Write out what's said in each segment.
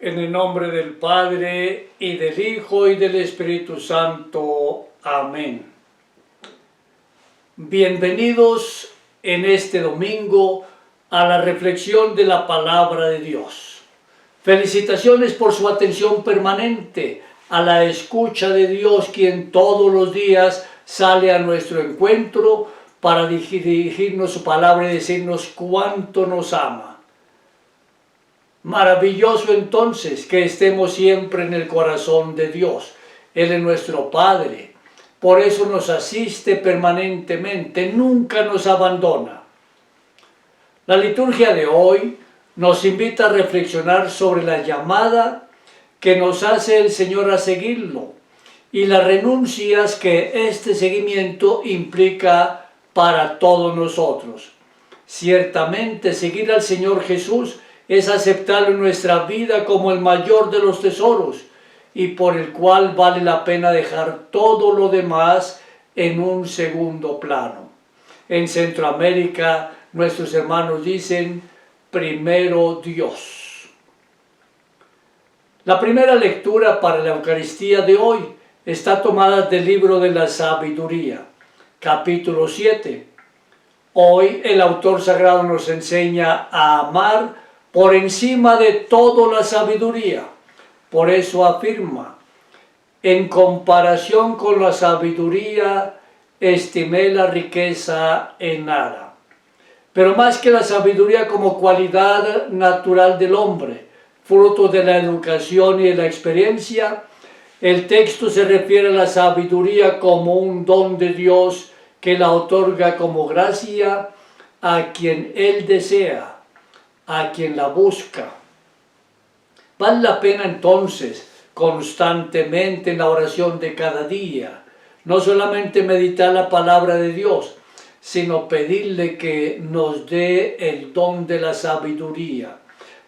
En el nombre del Padre, y del Hijo, y del Espíritu Santo. Amén. Bienvenidos en este domingo a la reflexión de la Palabra de Dios. Felicitaciones por su atención permanente a la escucha de Dios, quien todos los días sale a nuestro encuentro para dirigirnos su palabra y decirnos cuánto nos ama. Maravilloso entonces que estemos siempre en el corazón de Dios. Él es nuestro Padre, por eso nos asiste permanentemente, nunca nos abandona. La liturgia de hoy nos invita a reflexionar sobre la llamada que nos hace el Señor a seguirlo y las renuncias que este seguimiento implica para todos nosotros. Ciertamente seguir al Señor Jesús es aceptarlo en nuestra vida como el mayor de los tesoros y por el cual vale la pena dejar todo lo demás en un segundo plano. En Centroamérica, nuestros hermanos dicen, primero Dios. La primera lectura para la Eucaristía de hoy está tomada del libro de la Sabiduría, capítulo 7. Hoy el autor sagrado nos enseña a amar por encima de toda la sabiduría. Por eso afirma, en comparación con la sabiduría, estimé la riqueza en nada. Pero más que la sabiduría como cualidad natural del hombre, fruto de la educación y de la experiencia, el texto se refiere a la sabiduría como un don de Dios que la otorga como gracia a quien Él desea, a quien la busca. Vale la pena entonces constantemente en la oración de cada día, no solamente meditar la palabra de Dios, sino pedirle que nos dé el don de la sabiduría,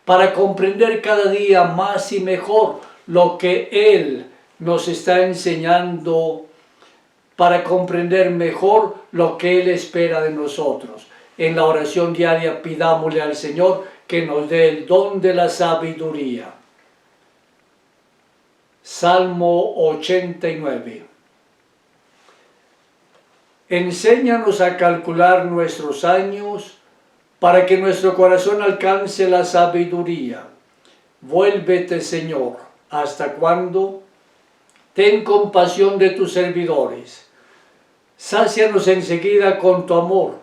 para comprender cada día más y mejor lo que Él nos está enseñando, para comprender mejor lo que Él espera de nosotros. En la oración diaria pidámosle al Señor que nos dé el don de la sabiduría. Salmo 89. Enséñanos a calcular nuestros años para que nuestro corazón alcance la sabiduría. Vuélvete, Señor, ¿hasta cuándo? Ten compasión de tus servidores. Sácianos enseguida con tu amor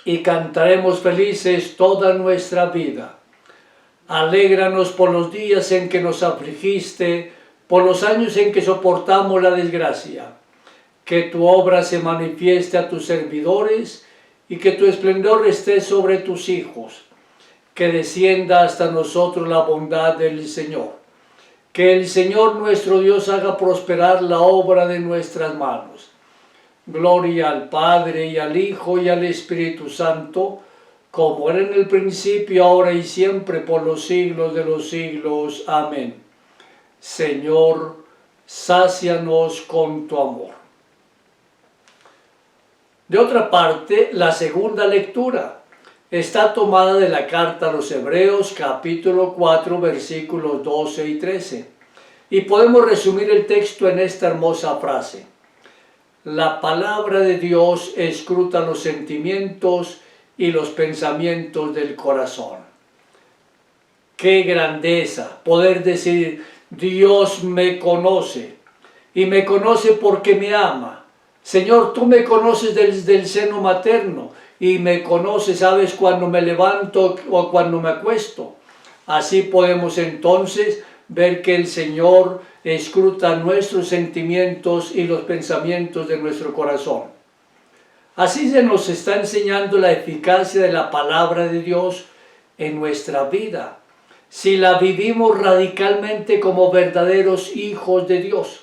y cantaremos felices toda nuestra vida. Alégranos por los días en que nos afligiste, por los años en que soportamos la desgracia. Que tu obra se manifieste a tus servidores y que tu esplendor esté sobre tus hijos. Que descienda hasta nosotros la bondad del Señor. Que el Señor nuestro Dios haga prosperar la obra de nuestras manos. Gloria al Padre, y al Hijo, y al Espíritu Santo, como era en el principio, ahora y siempre, por los siglos de los siglos. Amén. Señor, sácianos con tu amor. De otra parte, la segunda lectura está tomada de la carta a los Hebreos, capítulo 4, versículos 12 y 13. Y podemos resumir el texto en esta hermosa frase. La palabra de Dios escruta los sentimientos y los pensamientos del corazón. ¡Qué grandeza! Poder decir, Dios me conoce, y me conoce porque me ama. Señor, tú me conoces desde el seno materno, y me conoces, sabes, cuando me levanto o cuando me acuesto. Así podemos entonces ver que el Señor escruta nuestros sentimientos y los pensamientos de nuestro corazón. Así se nos está enseñando la eficacia de la palabra de Dios en nuestra vida, si la vivimos radicalmente como verdaderos hijos de Dios.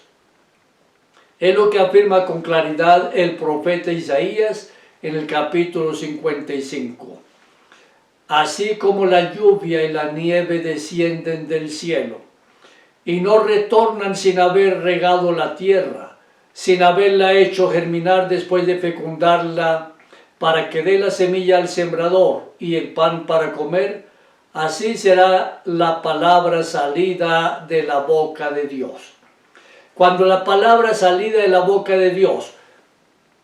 Es lo que afirma con claridad el profeta Isaías en el capítulo 55. Así como la lluvia y la nieve descienden del cielo, y no retornan sin haber regado la tierra, sin haberla hecho germinar después de fecundarla, para que dé la semilla al sembrador y el pan para comer, así será la palabra salida de la boca de Dios. Cuando la palabra salida de la boca de Dios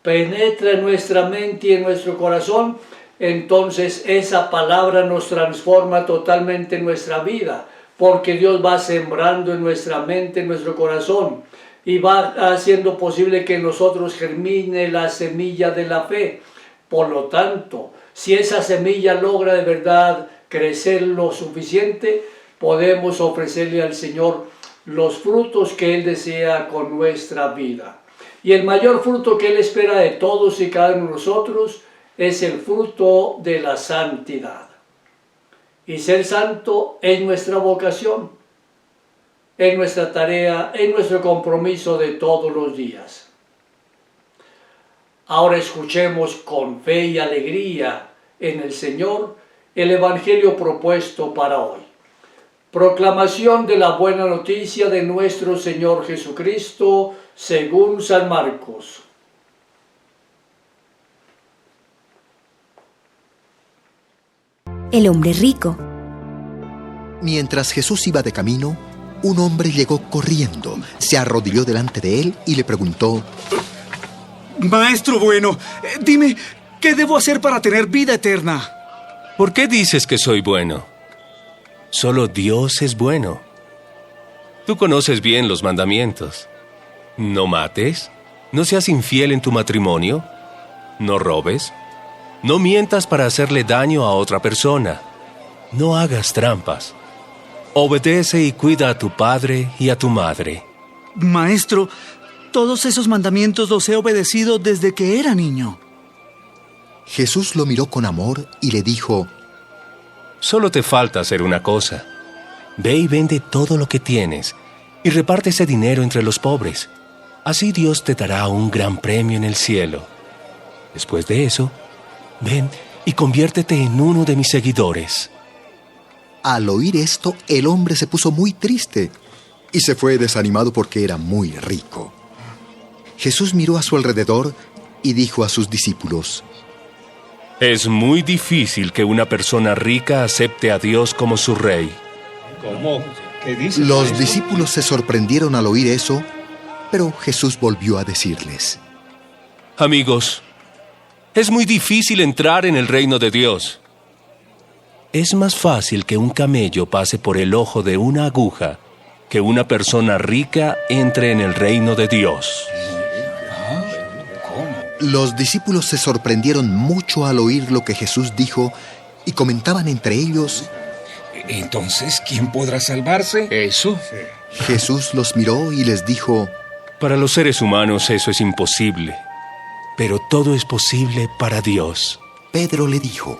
penetra en nuestra mente y en nuestro corazón, entonces esa palabra nos transforma totalmente en nuestra vida, porque Dios va sembrando en nuestra mente, en nuestro corazón, y va haciendo posible que en nosotros germine la semilla de la fe. Por lo tanto, si esa semilla logra de verdad crecer lo suficiente, podemos ofrecerle al Señor los frutos que Él desea con nuestra vida. Y el mayor fruto que Él espera de todos y cada uno de nosotros es el fruto de la santidad. Y ser santo es nuestra vocación, es nuestra tarea, es nuestro compromiso de todos los días. Ahora escuchemos con fe y alegría en el Señor el Evangelio propuesto para hoy. Proclamación de la buena noticia de nuestro Señor Jesucristo según San Marcos. El hombre rico. Mientras Jesús iba de camino, un hombre llegó corriendo, se arrodilló delante de él y le preguntó: Maestro bueno, dime, ¿qué debo hacer para tener vida eterna? ¿Por qué dices que soy bueno? Solo Dios es bueno. Tú conoces bien los mandamientos. No mates, no seas infiel en tu matrimonio, no robes, no mientas para hacerle daño a otra persona, no hagas trampas. Obedece y cuida a tu padre y a tu madre. Maestro, todos esos mandamientos los he obedecido desde que era niño. Jesús lo miró con amor y le dijo: Solo te falta hacer una cosa. Ve y vende todo lo que tienes y reparte ese dinero entre los pobres. Así Dios te dará un gran premio en el cielo. Después de eso, ven y conviértete en uno de mis seguidores. Al oír esto, el hombre se puso muy triste y se fue desanimado porque era muy rico. Jesús miró a su alrededor y dijo a sus discípulos: Es muy difícil que una persona rica acepte a Dios como su rey. ¿Cómo? ¿Qué dices? Los discípulos se sorprendieron al oír eso, pero Jesús volvió a decirles: Amigos, es muy difícil entrar en el reino de Dios. Es más fácil que un camello pase por el ojo de una aguja que una persona rica entre en el reino de Dios. Los discípulos se sorprendieron mucho al oír lo que Jesús dijo y comentaban entre ellos: Entonces, ¿quién podrá salvarse? Eso. Jesús los miró y les dijo: Para los seres humanos eso es imposible, pero todo es posible para Dios. Pedro le dijo: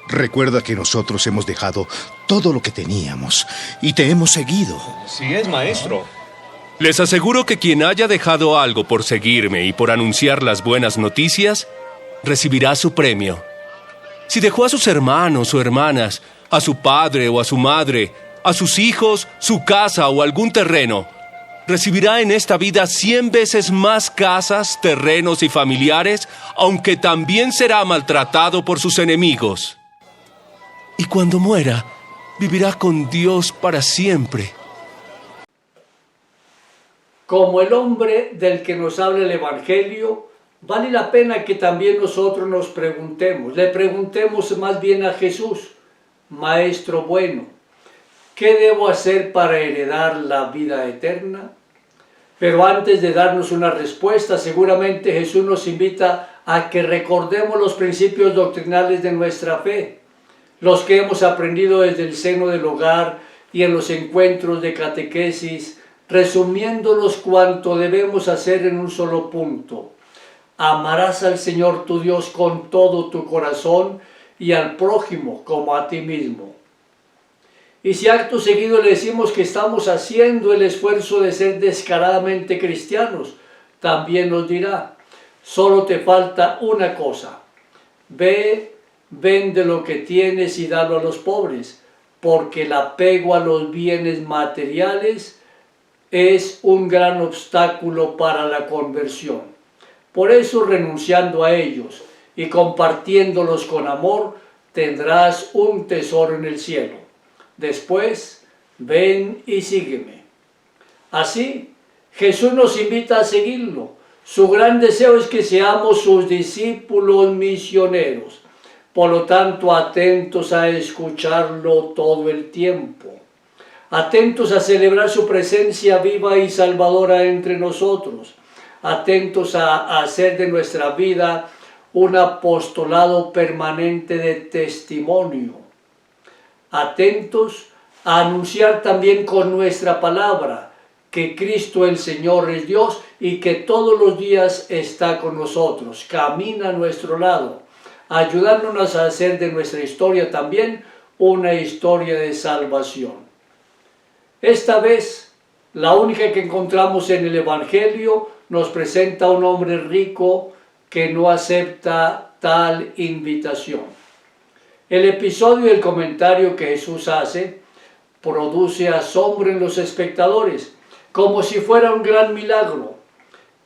Recuerda que nosotros hemos dejado todo lo que teníamos y te hemos seguido. Sí es, maestro. Les aseguro que quien haya dejado algo por seguirme y por anunciar las buenas noticias, recibirá su premio. Si dejó a sus hermanos o hermanas, a su padre o a su madre, a sus hijos, su casa o algún terreno, recibirá en esta vida 100 veces más casas, terrenos y familiares, aunque también será maltratado por sus enemigos. Y cuando muera, vivirá con Dios para siempre. Como el hombre del que nos habla el Evangelio, vale la pena que también nosotros nos preguntemos, le preguntemos más bien a Jesús: Maestro bueno, ¿qué debo hacer para heredar la vida eterna? Pero antes de darnos una respuesta, seguramente Jesús nos invita a que recordemos los principios doctrinales de nuestra fe, los que hemos aprendido desde el seno del hogar y en los encuentros de catequesis, resumiéndolos cuanto debemos hacer en un solo punto. Amarás al Señor tu Dios con todo tu corazón y al prójimo como a ti mismo. Y si acto seguido le decimos que estamos haciendo el esfuerzo de ser descaradamente cristianos, también nos dirá: solo te falta una cosa. Ve, vende lo que tienes y dalo a los pobres, porque el apego a los bienes materiales es un gran obstáculo para la conversión. Por eso, renunciando a ellos y compartiéndolos con amor, tendrás un tesoro en el cielo. Después, ven y sígueme. Así, Jesús nos invita a seguirlo. Su gran deseo es que seamos sus discípulos misioneros. Por lo tanto, atentos a escucharlo todo el tiempo. Atentos a celebrar su presencia viva y salvadora entre nosotros. Atentos a hacer de nuestra vida un apostolado permanente de testimonio. Atentos a anunciar también con nuestra palabra que Cristo el Señor es Dios y que todos los días está con nosotros, camina a nuestro lado, ayudándonos a hacer de nuestra historia también una historia de salvación. Esta vez, la única que encontramos en el Evangelio nos presenta a un hombre rico que no acepta tal invitación. El episodio y el comentario que Jesús hace produce asombro en los espectadores, como si fuera un gran milagro.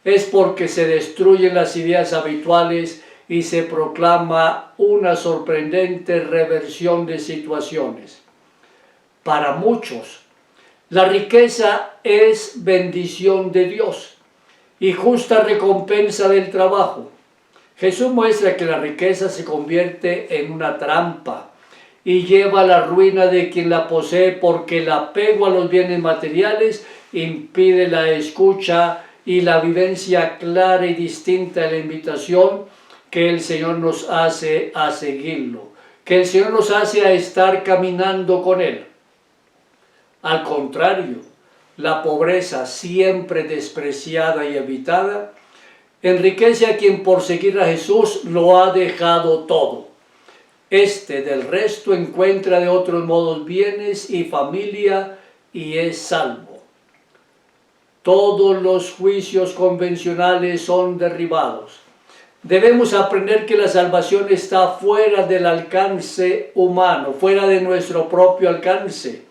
Es porque se destruyen las ideas habituales y se proclama una sorprendente reversión de situaciones. Para muchos, la riqueza es bendición de Dios y justa recompensa del trabajo. Jesús muestra que la riqueza se convierte en una trampa y lleva a la ruina de quien la posee, porque el apego a los bienes materiales impide la escucha y la vivencia clara y distinta de la invitación que el Señor nos hace a seguirlo, que el Señor nos hace a estar caminando con Él. Al contrario, la pobreza, siempre despreciada y evitada, enriquece a quien por seguir a Jesús lo ha dejado todo. Este del resto encuentra de otros modos bienes y familia y es salvo. Todos los juicios convencionales son derribados. Debemos aprender que la salvación está fuera del alcance humano, fuera de nuestro propio alcance.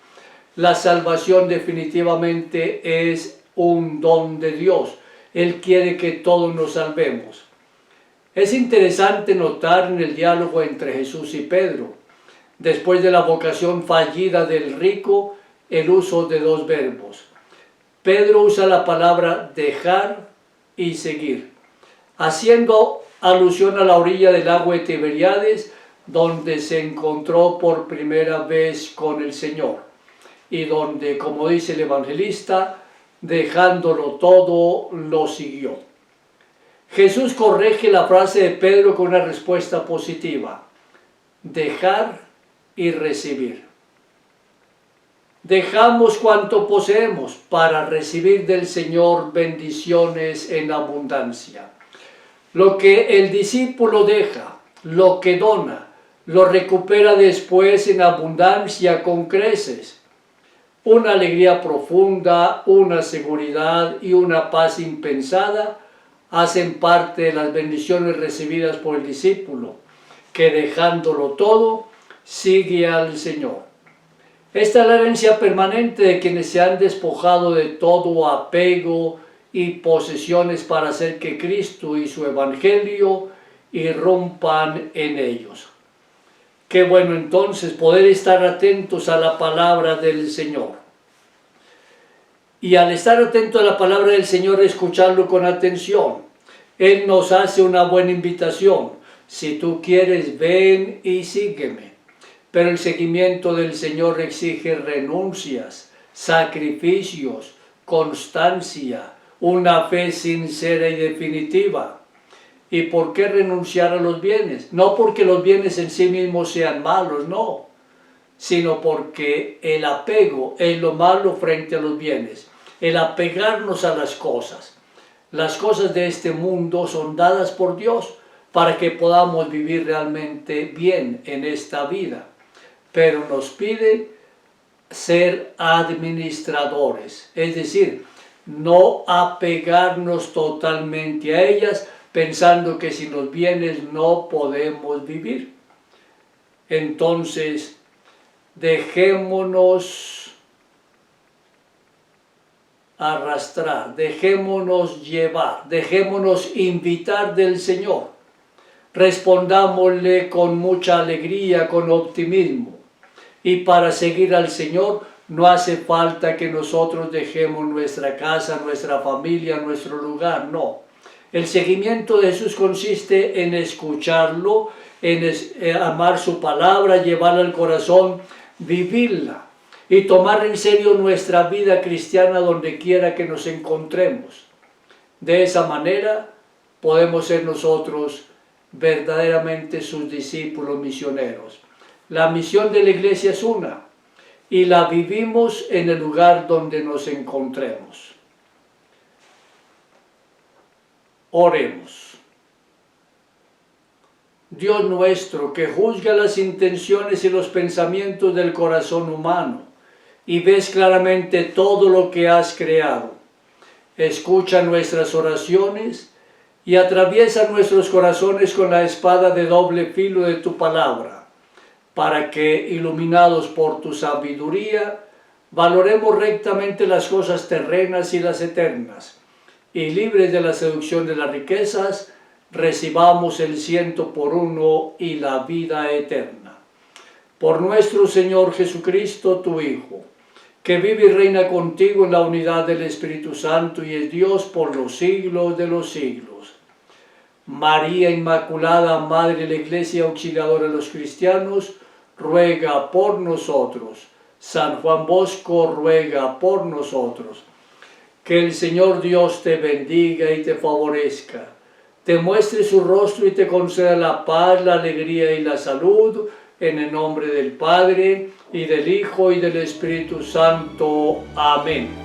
La salvación definitivamente es un don de Dios. Él quiere que todos nos salvemos. Es interesante notar en el diálogo entre Jesús y Pedro, después de la vocación fallida del rico, el uso de dos verbos. Pedro usa la palabra dejar y seguir, haciendo alusión a la orilla del lago de Tiberíades, donde se encontró por primera vez con el Señor, y donde, como dice el evangelista, dejándolo todo, lo siguió. Jesús corrige la frase de Pedro con una respuesta positiva: dejar y recibir. Dejamos cuanto poseemos para recibir del Señor bendiciones en abundancia. Lo que el discípulo deja, lo que dona, lo recupera después en abundancia con creces. Una alegría profunda, una seguridad y una paz impensada hacen parte de las bendiciones recibidas por el discípulo, que dejándolo todo, sigue al Señor. Esta es la herencia permanente de quienes se han despojado de todo apego y posesiones para hacer que Cristo y su Evangelio irrumpan en ellos. Qué bueno entonces poder estar atentos a la palabra del Señor. Y al estar atento a la palabra del Señor, escucharlo con atención. Él nos hace una buena invitación. Si tú quieres, ven y sígueme. Pero el seguimiento del Señor exige renuncias, sacrificios, constancia, una fe sincera y definitiva. ¿Y por qué renunciar a los bienes? No porque los bienes en sí mismos sean malos, no, sino porque el apego es lo malo frente a los bienes. El apegarnos a las cosas. Las cosas de este mundo son dadas por Dios para que podamos vivir realmente bien en esta vida. Pero nos pide ser administradores, es decir, no apegarnos totalmente a ellas, pensando que sin los bienes no podemos vivir. Entonces, dejémonos arrastrar, dejémonos llevar, dejémonos invitar del Señor respondámosle con mucha alegría, con optimismo. Y para seguir al Señor no hace falta que nosotros dejemos nuestra casa, nuestra familia, nuestro lugar, no. El seguimiento de Jesús consiste en escucharlo, en amar su palabra, llevarla al corazón, vivirla y tomar en serio nuestra vida cristiana donde quiera que nos encontremos. De esa manera podemos ser nosotros verdaderamente sus discípulos misioneros. La misión de la iglesia es una y la vivimos en el lugar donde nos encontremos. Oremos. Dios nuestro, que juzga las intenciones y los pensamientos del corazón humano y ves claramente todo lo que has creado, escucha nuestras oraciones y atraviesa nuestros corazones con la espada de doble filo de tu palabra, para que, iluminados por tu sabiduría, valoremos rectamente las cosas terrenas y las eternas, y libres de la seducción de las riquezas, recibamos el 100 y la vida eterna. Por nuestro Señor Jesucristo, tu Hijo, que vive y reina contigo en la unidad del Espíritu Santo y es Dios por los siglos de los siglos. María Inmaculada, Madre de la Iglesia Auxiliadora de los cristianos, ruega por nosotros. San Juan Bosco, ruega por nosotros. Que el Señor Dios te bendiga y te favorezca, te muestre su rostro y te conceda la paz, la alegría y la salud, en el nombre del Padre, y del Hijo, y del Espíritu Santo. Amén.